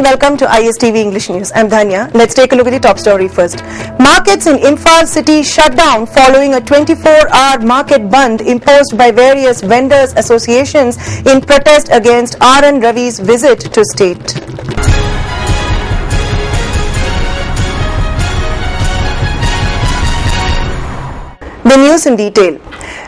and welcome to ISTV English News. I'm Dhanya. Let's take a look at the top story first. Markets in Imphal city shut down following a 24-hour market band imposed by various vendors associations in protest against R.N. Ravi's visit to state. The news in detail.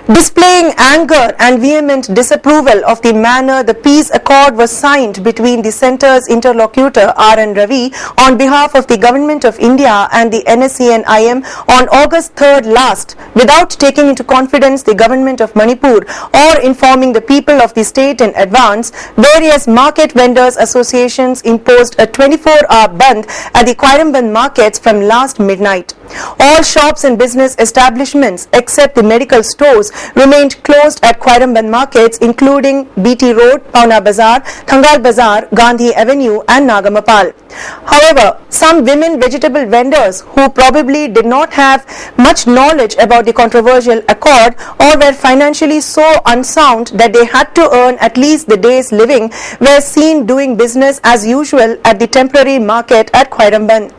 Displaying anger and vehement disapproval of the manner the peace accord was signed between the centre's interlocutor R.N. Ravi on behalf of the Government of India and the NSCN-IM on August 3rd last, without taking into confidence the Government of Manipur or informing the people of the state in advance, various market vendors associations imposed a 24-hour band at the Khairamban markets from last midnight. All shops and business establishments except the medical stores remained closed at Khairamban markets, including BT Road, Pauna Bazar, Thangal Bazar, Gandhi Avenue and Nagamapal. However, some women vegetable vendors who probably did not have much knowledge about the controversial accord or were financially so unsound that they had to earn at least the day's living were seen doing business as usual at the temporary market at Khairamban.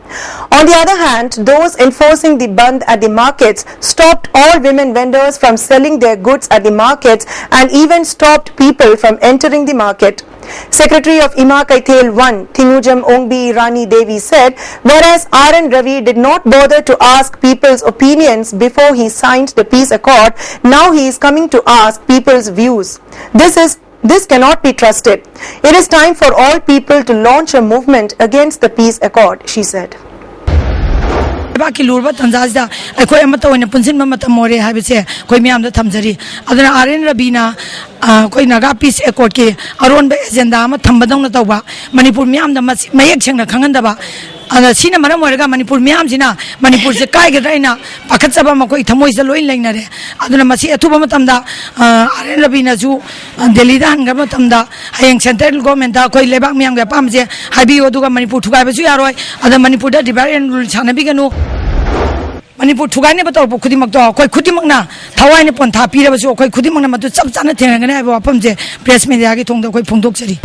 On the other hand, those enforcing the band at the markets stopped all women vendors from selling their goods at the markets and even stopped people from entering the market. Secretary of Ima Kaithel 1, Thinujam Ongbi Rani Devi said, whereas R.N. Ravi did not bother to ask people's opinions before he signed the peace accord, now he is coming to ask people's views. This cannot be trusted. It is time for all people to launch a movement against the peace accord, she said. बाकी लूरबा तंजाजदा अखोय अमत ओइना पुनसिन ममत मोरे हाबिसे कोई मियाम the थमजरी अदना RN Rabina कोई Naga piece accord के अरोन बे agenda अम थंबदौन तौबा Manipur मियाम the मयेक सेंगना खंगनदबा अदा सिना मरम ओरगा मणिपुर मियाम सिना मणिपुर से कायगद्राइना पाखतसबा मकोई थमोइस lion लेंगनारे अदना मसी अथुबा मतमदा आरएन रबीना जु दिल्ली दा हंगा मतमदा हयेंग सेंट्रल गवर्नमेंट दा कोई लेबाक मियाम गे पामजे हाबियो दुगा मणिपुर ठुगाइबसु यारोय अदा मणिपुर दा डिवाइड एंड रूल छानबिगनु मणिपुर ठुगाइने बतौर खुदिमक तो कोई खुदिमकना थवाइने पंथा पीरबसु कोई खुदिमकना मतु सब जाना थेंगने हाइबो वाफमजे प्रेस मीडिया के थोंग कोई फोंदोकसरी.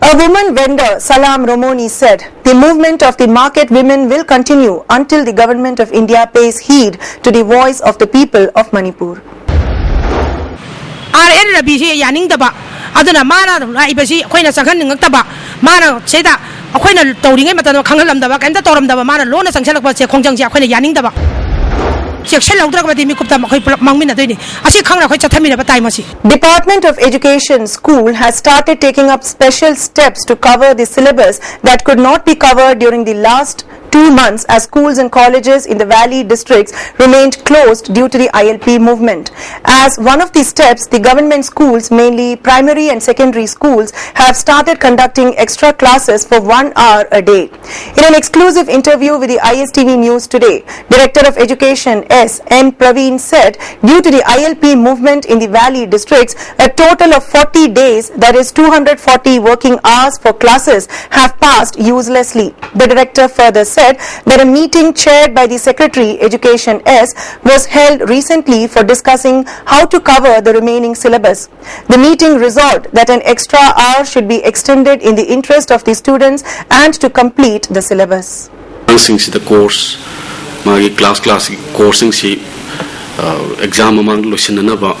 A woman vendor, Salam Romoni, said, the movement of the market women will continue until the Government of India pays heed to the voice of the people of Manipur. R.N. Ravi se yaning daba aduna mara raibasi khoina sakhan ngakta mara seda khoina tawringai mata khangalam daba kanta toram daba mara lona sangsalak ba se khongjang ja khoina yaning daba Department of Education School has started taking up special steps to cover the syllabus that could not be covered during the last 2 months as schools and colleges in the valley districts remained closed due to the ILP movement. As one of the steps, the government schools, mainly primary and secondary schools, have started conducting extra classes for 1 hour a day. In an exclusive interview with the ISTV News today, Director of Education S.N. Praveen said, due to the ILP movement in the valley districts, a total of 40 days, that is 240 working hours for classes, have passed uselessly. The director further said that a meeting chaired by the Secretary Education S was held recently for discussing how to cover the remaining syllabus. The meeting resolved that an extra hour should be extended in the interest of the students and to complete the syllabus. The course, my class coursing si exam among Lucinanaba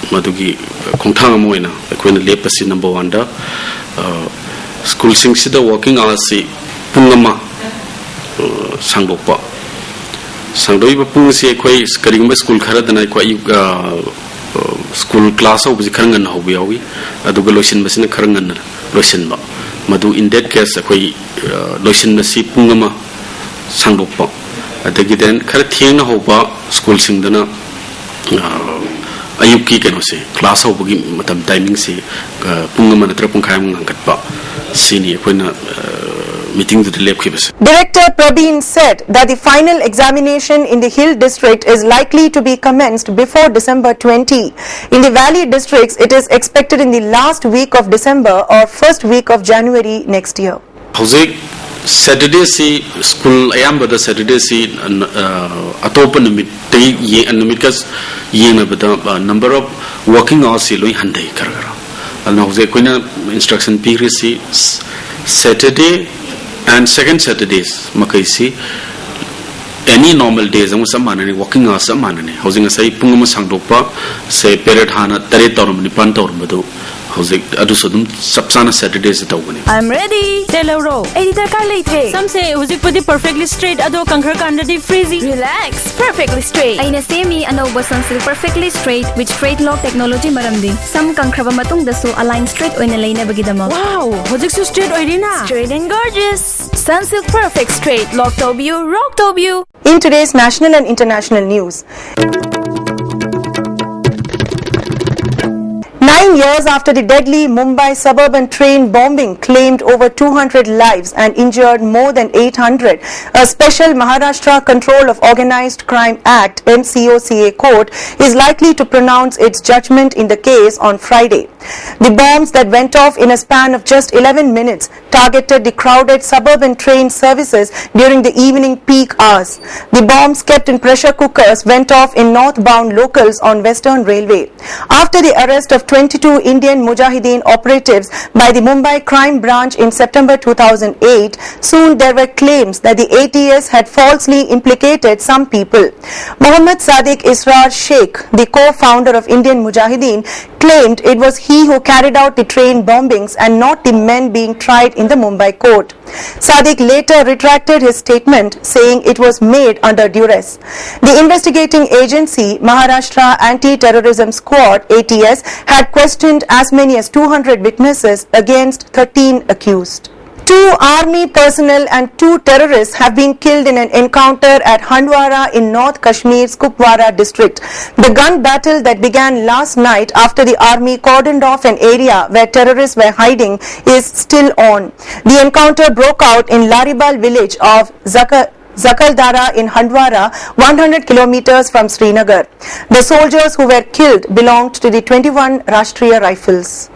Madugi Kuntanga Moina, Queen Lepasi number 1 school sings the working hours si Pungama Sangdopa Sangdoiba Pungsi Quay Skarimba school Karadana Quay school class of the Karangan Hobiawi, Adugalushin Basina Karangan Lucinba Madu in that case Quay Lucian Masi Pungama Sangdopa. Adagi then Karatina Hoba school sing dana Ayuki can say class of Matam timing say Pungaman Trapunkam Katpa senior when meeting the Lepkibus. Director Prabeen said that the final examination in the Hill district is likely to be commenced before December 20. In the Valley districts, it is expected in the last week of December or first week of January next year. Saturday see school ayamba the Saturday see atopa numit numitkas yena bata number of working hours see loi handai karara alna hoze koina instruction period see Saturday and second Saturdays makaisi any normal days amu samanani walking hours samanani housing asai pungama sangdokpa se period hana tare torum ni pan torum badu housing adu sodum sapsana Saturdays tawbani. I'm ready. Hello ro. Editor ka leithe. Some say housing pudi perfectly straight ado kankhar kandadi freezy. Relax. Perfectly straight. Aina semi anoba sunsilk perfectly straight with straight lock technology maramdi. Some kankraba matung dasu align straight oina leina bagidama. Wow. Housing so straight oirina. Straight and gorgeous. Sunsilk perfect straight. Lock tobu, rock tobu. In today's national and international news. 9 years after the deadly Mumbai suburban train bombing claimed over 200 lives and injured more than 800, a special Maharashtra Control of Organized Crime Act MCOCA court is likely to pronounce its judgment in the case on Friday. The bombs that went off in a span of just 11 minutes targeted the crowded suburban train services during the evening peak hours. The bombs kept in pressure cookers went off in northbound locals on Western Railway. After the arrest of 22 Indian Mujahideen operatives by the Mumbai crime branch in September 2008, soon there were claims that the ATS had falsely implicated some people. Mohammad Sadiq Israr Sheikh, the co-founder of Indian Mujahideen, claimed it was he who carried out the train bombings and not the men being tried in the Mumbai court. Sadiq later retracted his statement, saying it was made under duress. The investigating agency, Maharashtra Anti-Terrorism Squad (ATS), had questioned as many as 200 witnesses against 13 accused. 2 army personnel and 2 terrorists have been killed in an encounter at Handwara in North Kashmir's Kupwara district. The gun battle that began last night after the army cordoned off an area where terrorists were hiding is still on. The encounter broke out in Laribal village of Zakaldara in Handwara, 100 kilometers from Srinagar. The soldiers who were killed belonged to the 21 Rashtriya Rifles.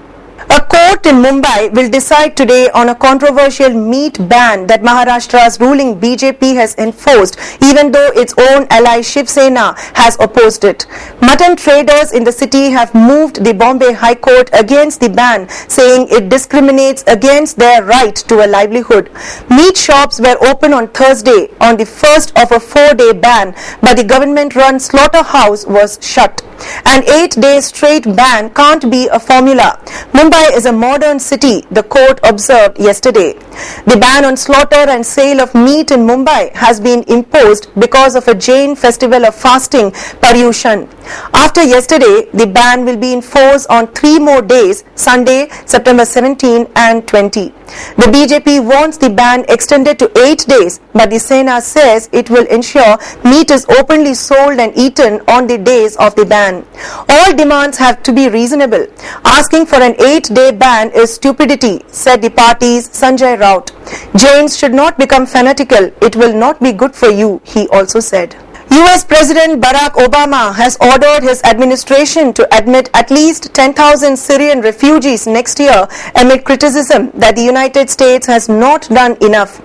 A court in Mumbai will decide today on a controversial meat ban that Maharashtra's ruling BJP has enforced, even though its own ally Shiv Sena has opposed it. Mutton traders in the city have moved the Bombay High Court against the ban, saying it discriminates against their right to a livelihood. Meat shops were open on Thursday on the first of a 4-day ban, but the government-run slaughterhouse was shut. An 8-day straight ban can't be a formula. Mumbai is a modern city, the court observed yesterday. The ban on slaughter and sale of meat in Mumbai has been imposed because of a Jain festival of fasting, Paryushan. After yesterday, the ban will be in force on 3 more days, Sunday, September 17 and 20. The BJP wants the ban extended to 8 days, but the Sena says it will ensure meat is openly sold and eaten on the days of the ban. All demands have to be reasonable. Asking for an 8-day ban is stupidity, said the party's Sanjay Raut. Jains should not become fanatical. It will not be good for you, he also said. US President Barack Obama has ordered his administration to admit at least 10,000 Syrian refugees next year amid criticism that the United States has not done enough.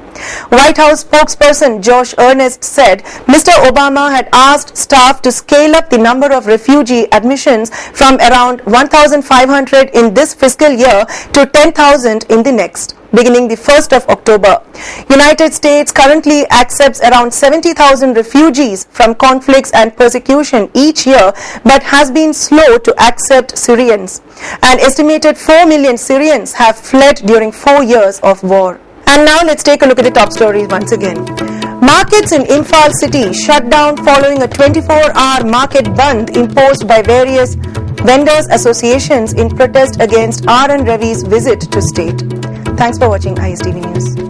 White House spokesperson Josh Earnest said Mr. Obama had asked staff to scale up the number of refugee admissions from around 1,500 in this fiscal year to 10,000 in the next, beginning the 1st of October. United States currently accepts around 70,000 refugees from conflicts and persecution each year, but has been slow to accept Syrians. An estimated 4 million Syrians have fled during 4 years of war. And now let's take a look at the top stories once again. Markets in Imphal city shut down following a 24-hour market bandh imposed by various vendors associations in protest against R. N. Ravi's visit to state. Thanks for watching ISTV News.